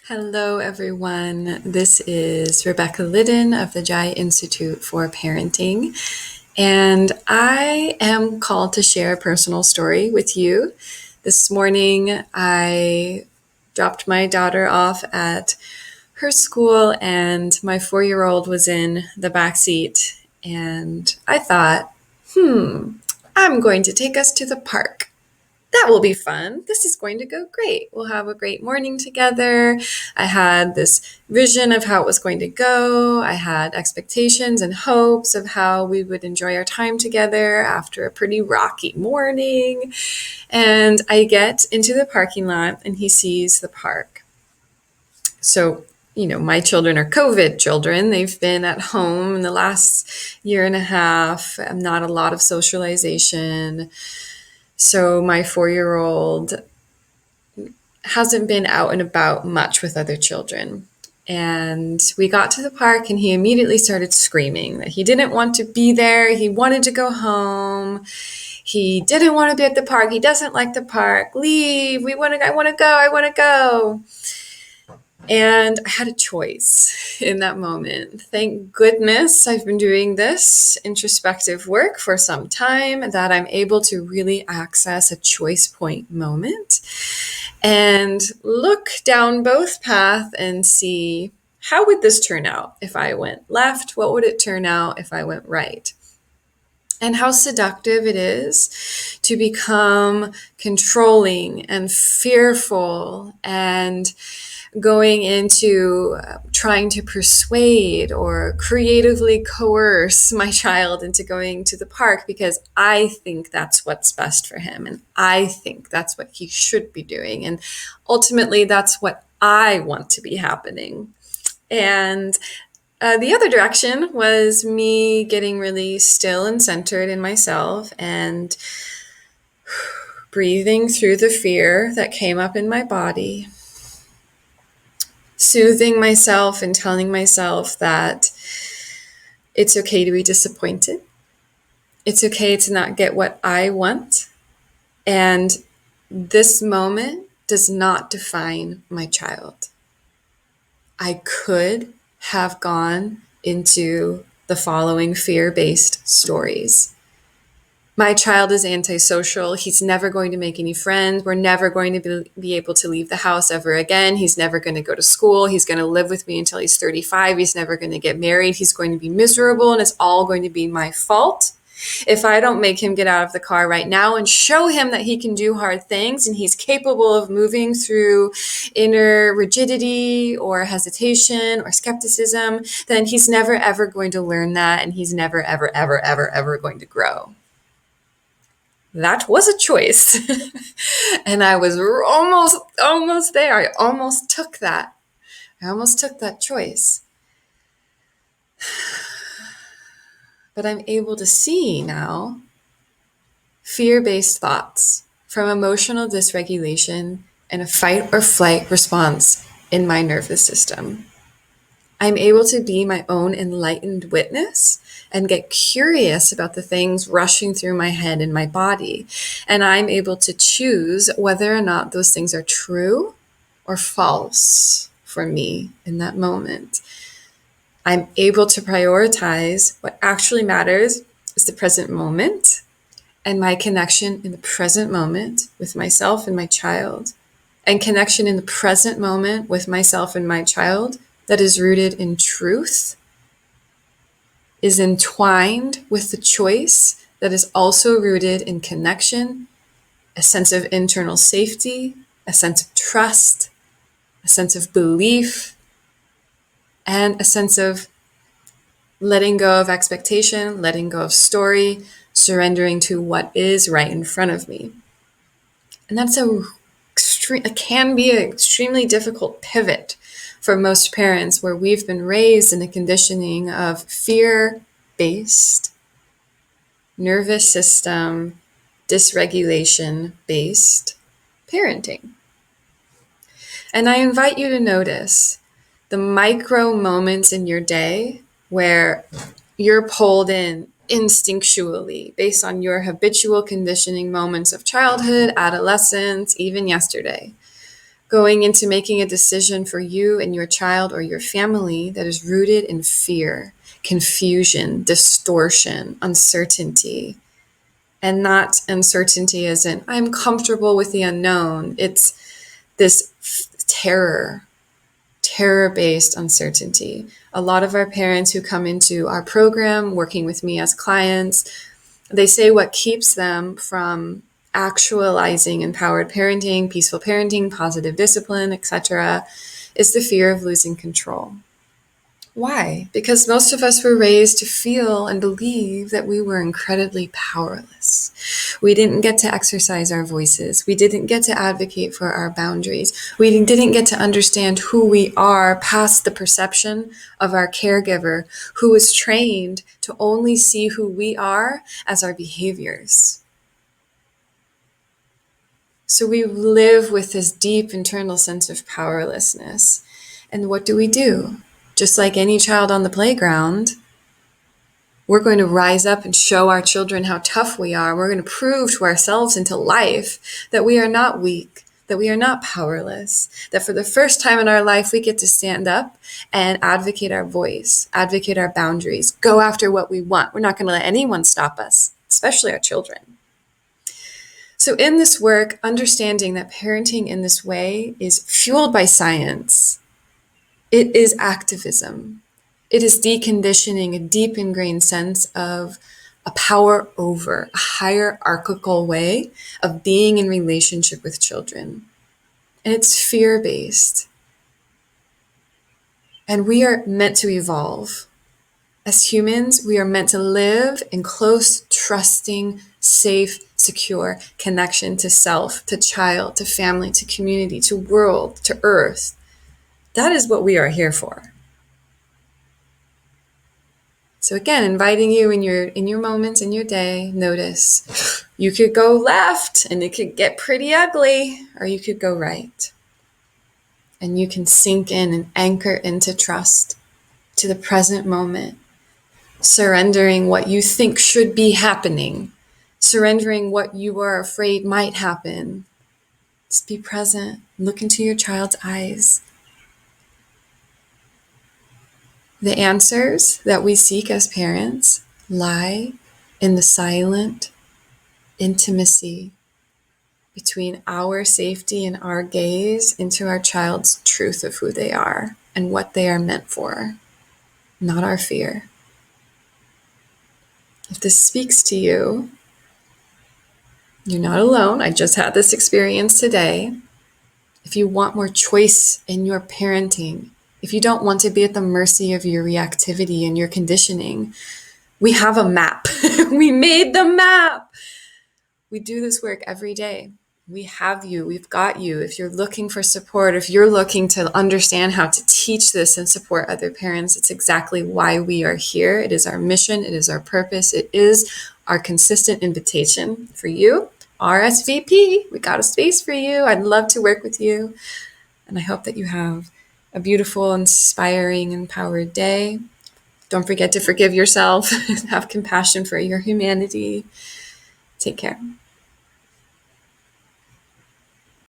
Hello, everyone. This is Rebecca Lyddon of the Jai Institute for Parenting, and I am called to share a personal story with you. This morning, I dropped my daughter off at her school, and my 4-year-old was in the back seat, and I thought, I'm going to take us to the park. That will be fun. This is going to go great. We'll have a great morning together. I had this vision of how it was going to go. I had expectations and hopes of how we would enjoy our time together after a pretty rocky morning. And I get into the parking lot and he sees the park. So, my children are COVID children. They've been at home in the last year and a half, not a lot of socialization. So my 4-year-old hasn't been out and about much with other children. And we got to the park and he immediately started screaming that he didn't want to be there. He wanted to go home. He didn't want to be at the park. He doesn't like the park. Leave. I want to go. I want to go. And I had a choice in that moment. Thank goodness I've been doing this introspective work for some time, that I'm able to really access a choice point moment and look down both paths and see, how would this turn out if I went left? What would it turn out if I went right? And how seductive it is to become controlling and fearful and going into trying to persuade or creatively coerce my child into going to the park because I think that's what's best for him and I think that's what he should be doing. And ultimately, that's what I want to be happening. And the other direction was me getting really still and centered in myself and breathing through the fear that came up in my body, soothing myself and telling myself that it's okay to be disappointed. It's okay to not get what I want. And this moment does not define my child. I could have gone into the following fear-based stories. My child is antisocial. He's never going to make any friends. We're never going to be able to leave the house ever again. He's never going to go to school. He's going to live with me until he's 35. He's never going to get married. He's going to be miserable, and it's all going to be my fault if I don't make him get out of the car right now and show him that he can do hard things and he's capable of moving through inner rigidity or hesitation or skepticism. Then he's never, ever going to learn that, and he's never, ever, ever, ever, ever going to grow. That was a choice. And I was almost there. I almost took that choice. But I'm able to see now fear-based thoughts from emotional dysregulation and a fight or flight response in my nervous system. I'm able to be my own enlightened witness and get curious about the things rushing through my head and my body. And I'm able to choose whether or not those things are true or false for me in that moment. I'm able to prioritize what actually matters is the present moment and my connection in the present moment with myself and my child. And connection in the present moment with myself and my child that is rooted in truth, is entwined with the choice that is also rooted in connection, a sense of internal safety, a sense of trust, a sense of belief, and a sense of letting go of expectation, letting go of story, surrendering to what is right in front of me. And that's it can be an extremely difficult pivot for most parents, where we've been raised in a conditioning of fear-based, nervous system, dysregulation-based parenting. And I invite you to notice the micro moments in your day where you're pulled in instinctually based on your habitual conditioning moments of childhood, adolescence, even yesterday. going into making a decision for you and your child or your family that is rooted in fear, confusion, distortion, uncertainty, and not uncertainty as in, I'm comfortable with the unknown. It's this terror-based uncertainty. A lot of our parents who come into our program, working with me as clients, they say what keeps them from actualizing empowered parenting, peaceful parenting, positive discipline, etc., is the fear of losing control. Why? Because most of us were raised to feel and believe that we were incredibly powerless. We didn't get to exercise our voices. We didn't get to advocate for our boundaries. We didn't get to understand who we are past the perception of our caregiver, who was trained to only see who we are as our behaviors. So we live with this deep internal sense of powerlessness. And what do? Just like any child on the playground, we're going to rise up and show our children how tough we are. We're going to prove to ourselves and to life that we are not weak, that we are not powerless, that for the first time in our life, we get to stand up and advocate our voice, advocate our boundaries, go after what we want. We're not going to let anyone stop us, especially our children. So in this work, understanding that parenting in this way is fueled by science. It is activism. It is deconditioning a deep ingrained sense of a power over, a hierarchical way of being in relationship with children. And it's fear-based. And we are meant to evolve. As humans, we are meant to live in close, trusting, safe, secure connection to self, to child, to family, to community, to world, to earth. That is what we are here for. So again, inviting you in your moments, in your day, notice you could go left and it could get pretty ugly, or you could go right. And you can sink in and anchor into trust, to the present moment, surrendering what you think should be happening, surrendering what you are afraid might happen. Just be present, look into your child's eyes. The answers that we seek as parents lie in the silent intimacy between our safety and our gaze into our child's truth of who they are and what they are meant for, not our fear. If this speaks to you, you're not alone. I just had this experience today. If you want more choice in your parenting, if you don't want to be at the mercy of your reactivity and your conditioning, we have a map. We made the map. We do this work every day. We have you. We've got you. If you're looking for support, if you're looking to understand how to teach this and support other parents, it's exactly why we are here. It is our mission. It is our purpose. It is our consistent invitation for you. RSVP, we got a space for you. I'd love to work with you. And I hope that you have a beautiful, inspiring, empowered day. Don't forget to forgive yourself. Have compassion for your humanity. Take care.